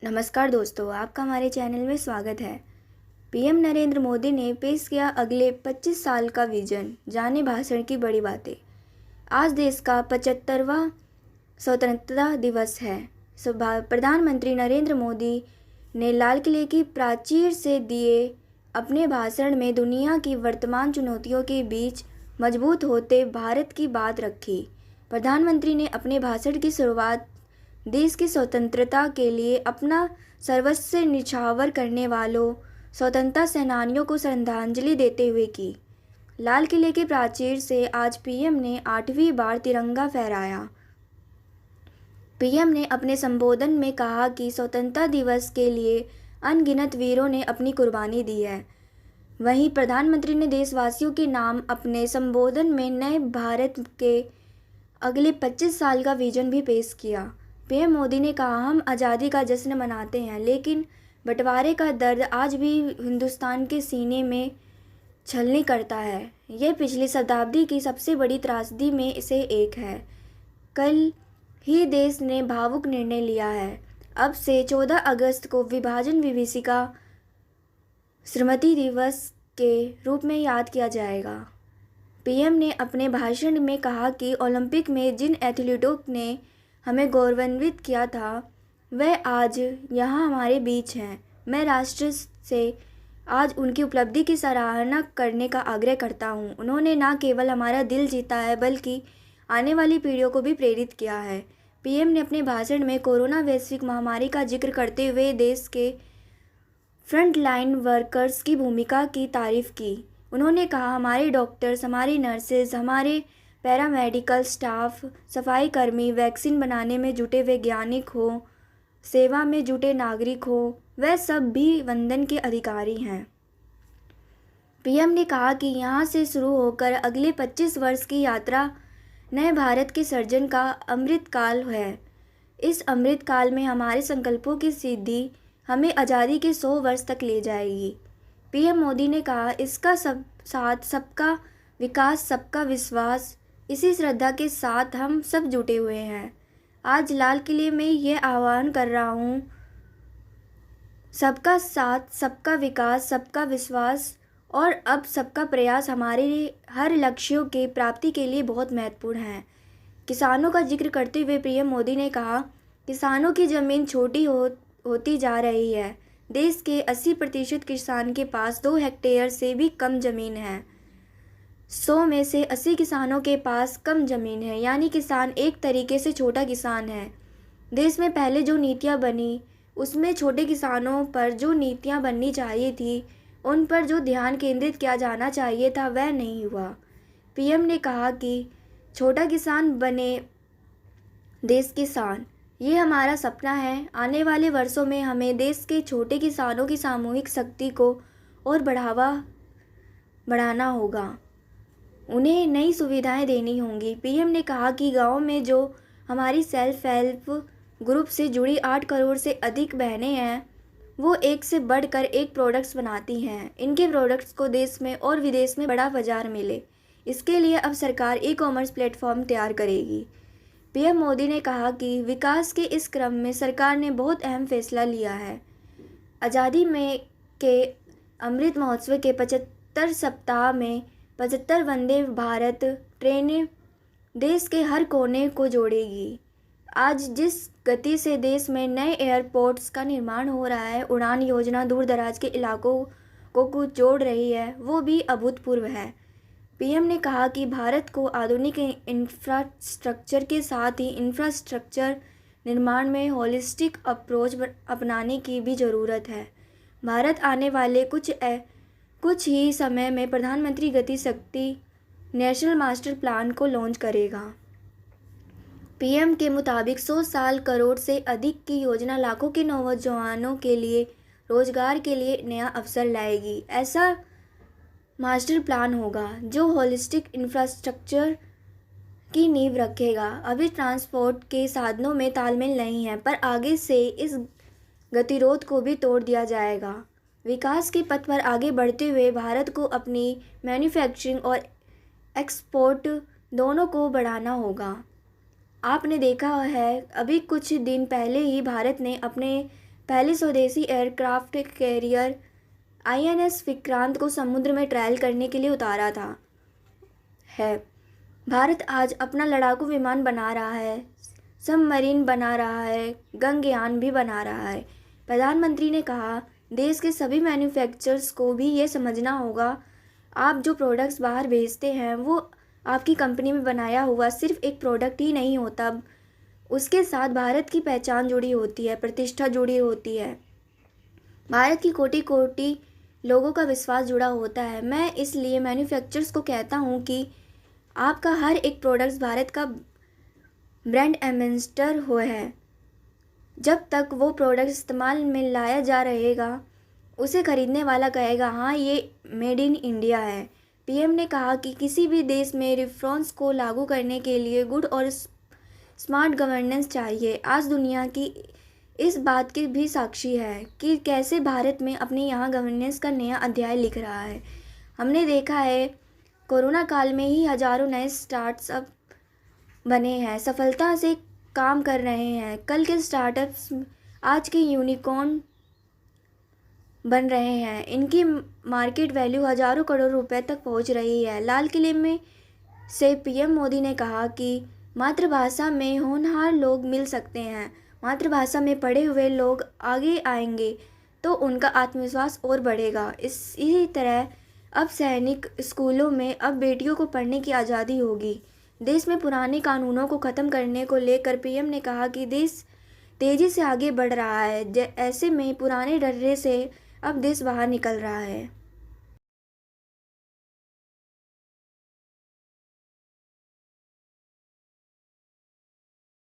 नमस्कार दोस्तों, आपका हमारे चैनल में स्वागत है। पीएम नरेंद्र मोदी ने पेश किया अगले 25 साल का विजन, जाने भाषण की बड़ी बातें। आज देश का 75वां स्वतंत्रता दिवस है। प्रधानमंत्री नरेंद्र मोदी ने लाल किले की प्राचीर से दिए अपने भाषण में दुनिया की वर्तमान चुनौतियों के बीच मजबूत होते भारत की बात रखी। प्रधानमंत्री ने अपने भाषण की शुरुआत देश की स्वतंत्रता के लिए अपना सर्वस्व न्यौछावर करने वालों स्वतंत्रता सेनानियों को श्रद्धांजलि देते हुए की। लाल किले की प्राचीर से आज पीएम ने 8वीं बार तिरंगा फहराया। पीएम ने अपने संबोधन में कहा कि स्वतंत्रता दिवस के लिए अनगिनत वीरों ने अपनी कुर्बानी दी है। वहीं प्रधानमंत्री ने देशवासियों के नाम अपने संबोधन में नए भारत के अगले 25 साल का विजन भी पेश किया। पीएम मोदी ने कहा, हम आज़ादी का जश्न मनाते हैं, लेकिन बंटवारे का दर्द आज भी हिंदुस्तान के सीने में छलनी करता है। यह पिछली शताब्दी की सबसे बड़ी त्रासदी में से एक है। कल ही देश ने भावुक निर्णय लिया है। अब से 14 अगस्त को विभाजन विभीषिका स्मृति दिवस के रूप में याद किया जाएगा। पीएम ने अपने भाषण में कहा कि ओलंपिक में जिन एथलीटों ने हमें गौरवान्वित किया था, वह आज यहाँ हमारे बीच हैं। मैं राष्ट्र से आज उनकी उपलब्धि की सराहना करने का आग्रह करता हूँ। उन्होंने न केवल हमारा दिल जीता है, बल्कि आने वाली पीढ़ियों को भी प्रेरित किया है। पीएम ने अपने भाषण में कोरोना वैश्विक महामारी का जिक्र करते हुए देश के फ्रंटलाइन वर्कर्स की भूमिका की तारीफ की। उन्होंने कहा, हमारे डॉक्टर्स, हमारी नर्सेज, हमारे पैरामेडिकल स्टाफ, सफाई कर्मी, वैक्सीन बनाने में जुटे वैज्ञानिक हो, सेवा में जुटे नागरिक हो, वह सब भी वंदन के अधिकारी हैं। पीएम ने कहा कि यहाँ से शुरू होकर अगले 25 वर्ष की यात्रा नए भारत के सृजन का अमृतकाल है। इस अमृतकाल में हमारे संकल्पों की सिद्धि हमें आज़ादी के 100 वर्ष तक ले जाएगी। पीएम मोदी ने कहा, इसका साथ सबका विकास, सबका विश्वास, इसी श्रद्धा के साथ हम सब जुटे हुए हैं। आज लाल किले में यह आह्वान कर रहा हूँ, सबका साथ, सबका विकास, सबका विश्वास और अब सबका प्रयास हमारे हर लक्ष्यों के प्राप्ति के लिए बहुत महत्वपूर्ण है। किसानों का जिक्र करते हुए पीएम मोदी ने कहा, किसानों की ज़मीन छोटी होती जा रही है। देश के 80% किसान के पास 2 हेक्टेयर से भी कम ज़मीन है। 100 में से 80 किसानों के पास कम ज़मीन है, यानी किसान एक तरीके से छोटा किसान है। देश में पहले जो नीतियाँ बनी, उसमें छोटे किसानों पर जो नीतियाँ बननी चाहिए थी, उन पर जो ध्यान केंद्रित किया जाना चाहिए था, वह नहीं हुआ। पीएम ने कहा कि छोटा किसान बने देश किसान, ये हमारा सपना है। आने वाले वर्षों में हमें देश के छोटे किसानों की सामूहिक शक्ति को और बढ़ाना होगा। उन्हें नई सुविधाएं देनी होंगी। पीएम ने कहा कि गाँव में जो हमारी सेल्फ हेल्प ग्रुप से जुड़ी 8 करोड़ से अधिक बहनें हैं, वो एक से बढ़कर एक प्रोडक्ट्स बनाती हैं। इनके प्रोडक्ट्स को देश में और विदेश में बड़ा बाजार मिले, इसके लिए अब सरकार ई-कॉमर्स प्लेटफॉर्म तैयार करेगी। पीएम मोदी ने कहा कि विकास के इस क्रम में सरकार ने बहुत अहम फैसला लिया है। आज़ादी में के अमृत महोत्सव के 75 सप्ताह में 75 वंदे भारत ट्रेनें देश के हर कोने को जोड़ेगी। आज जिस गति से देश में नए एयरपोर्ट्स का निर्माण हो रहा है, उड़ान योजना दूर दराज के इलाकों को जोड़ रही है, वो भी अभूतपूर्व है। पीएम ने कहा कि भारत को आधुनिक इंफ्रास्ट्रक्चर के साथ ही इंफ्रास्ट्रक्चर निर्माण में होलिस्टिक अप्रोच अपनाने की भी ज़रूरत है। भारत आने वाले कुछ ही समय में प्रधानमंत्री गति शक्ति नेशनल मास्टर प्लान को लॉन्च करेगा। पीएम के मुताबिक 100 करोड़ से अधिक की योजना लाखों के नौजवानों के लिए रोजगार के लिए नया अवसर लाएगी। ऐसा मास्टर प्लान होगा जो होलिस्टिक इंफ्रास्ट्रक्चर की नींव रखेगा। अभी ट्रांसपोर्ट के साधनों में तालमेल नहीं है, पर आगे से इस गतिरोध को भी तोड़ दिया जाएगा। विकास के पथ पर आगे बढ़ते हुए भारत को अपनी मैन्युफैक्चरिंग और एक्सपोर्ट दोनों को बढ़ाना होगा। आपने देखा है, अभी कुछ दिन पहले ही भारत ने अपने पहले स्वदेशी एयरक्राफ्ट कैरियर INS विक्रांत को समुद्र में ट्रायल करने के लिए उतारा था है। भारत आज अपना लड़ाकू विमान बना रहा है, सबमरीन बना रहा है, गगनयान भी बना रहा है। प्रधानमंत्री ने कहा, देश के सभी मैन्युफैक्चरर्स को भी ये समझना होगा, आप जो प्रोडक्ट्स बाहर भेजते हैं वो आपकी कंपनी में बनाया हुआ सिर्फ एक प्रोडक्ट ही नहीं होता, उसके साथ भारत की पहचान जुड़ी होती है, प्रतिष्ठा जुड़ी होती है, भारत की कोटि कोटि लोगों का विश्वास जुड़ा होता है। मैं इसलिए मैन्युफैक्चरर्स को कहता हूँ कि आपका हर एक प्रोडक्ट्स भारत का ब्रांड एम्बेसडर हो है। जब तक वो प्रोडक्ट इस्तेमाल में लाया जा रहेगा, उसे खरीदने वाला कहेगा, हाँ ये मेड इन इंडिया है। PM ने कहा कि किसी भी देश में रिफॉर्म्स को लागू करने के लिए गुड और स्मार्ट गवर्नेंस चाहिए। आज दुनिया की इस बात की भी साक्षी है कि कैसे भारत में अपने यहाँ गवर्नेंस का नया अध्याय लिख रहा है। हमने देखा है, कोरोना काल में ही हजारों नए स्टार्टअप बने हैं, सफलता से काम कर रहे हैं। कल के स्टार्टअप्स आज के यूनिकॉर्न बन रहे हैं। इनकी मार्केट वैल्यू हजारों करोड़ रुपए तक पहुंच रही है। लाल किले में से PM मोदी ने कहा कि मातृभाषा में होनहार लोग मिल सकते हैं, मातृभाषा में पढ़े हुए लोग आगे आएंगे तो उनका आत्मविश्वास और बढ़ेगा। इसी तरह अब सैनिक स्कूलों में अब बेटियों को पढ़ने की आज़ादी होगी। देश में पुराने कानूनों को ख़त्म करने को लेकर PM ने कहा कि देश तेज़ी से आगे बढ़ रहा है, ऐसे में पुराने डर्रे से अब देश बाहर निकल रहा है।